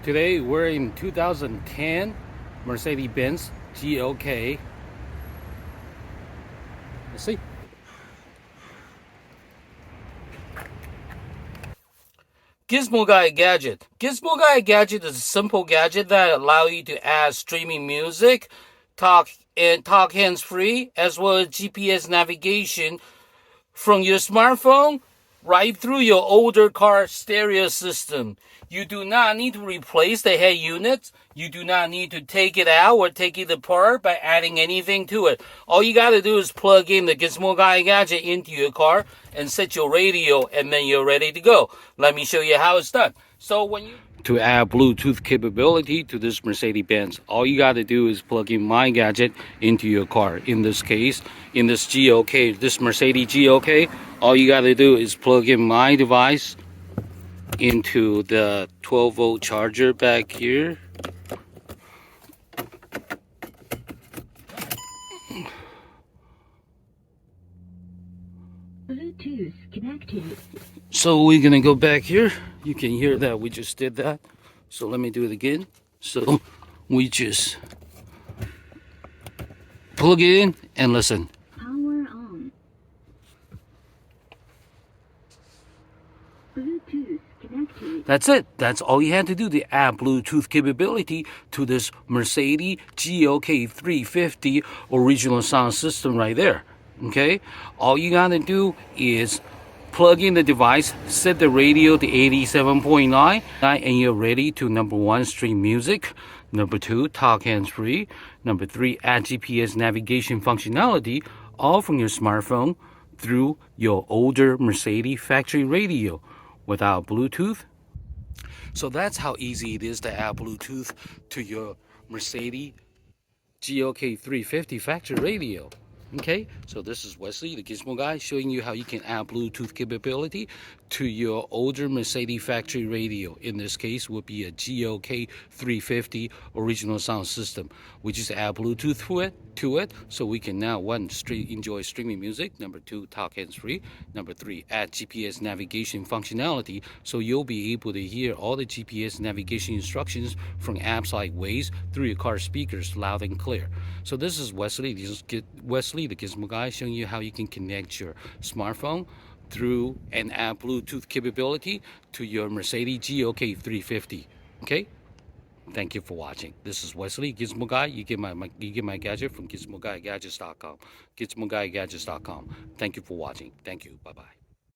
Today we're in 2010 Mercedes-Benz GLK. Let's see. Gizmo Guy Gadget. Gizmo Guy Gadget is a simple gadget that allows you to add streaming music, talk hands-free, as well as GPS navigation from your smartphone right through your older car stereo system. You do not need to replace the head unit. You do not need to take it out or take it apart by adding anything to it. All you got to do is plug in the Gizmo Guy Gadget into your car and set your radio, and then you're ready to go. Let me show you how it's done. To add Bluetooth capability to this Mercedes-Benz, all you got to do is plug in My Gadget into your car. In this case, in this GLK, this Mercedes GLK, all you got to do is plug in my device into the 12-volt charger back here. Bluetooth connected. So we're gonna go back here. You can hear that we just did that. So let me do it again. So we just plug it in and listen. Power on. Bluetooth connected. That's it. That's all you had to do to add Bluetooth capability to this Mercedes GLK 350 original sound system right there. Okay? All you gotta do is plug in the device, set the radio to 87.9, and you're ready to number 1, stream music, number 2, talk hands-free, number 3, add GPS navigation functionality, all from your smartphone through your older Mercedes factory radio without Bluetooth. So that's how easy it is to add Bluetooth to your Mercedes GLK 350 factory radio. Okay, so this is Wesley, the Gizmo Guy, showing you how you can add Bluetooth capability to your older Mercedes factory radio. In this case, would be a GLK 350 original sound system. We just add Bluetooth to it, so we can now, 1, enjoy streaming music. Number 2, talk hands-free. Number 3, add GPS navigation functionality, so you'll be able to hear all the GPS navigation instructions from apps like Waze through your car speakers loud and clear. So this is Wesley, the Gizmo Guy, showing you how you can connect your smartphone through and add Bluetooth capability to your Mercedes GLK 350. Okay? Thank you for watching. This is Wesley, Gizmo Guy. You get my gadget from GizmoGuyGadgets.com. GizmoGuyGadgets.com. Thank you for watching. Thank you. Bye-bye.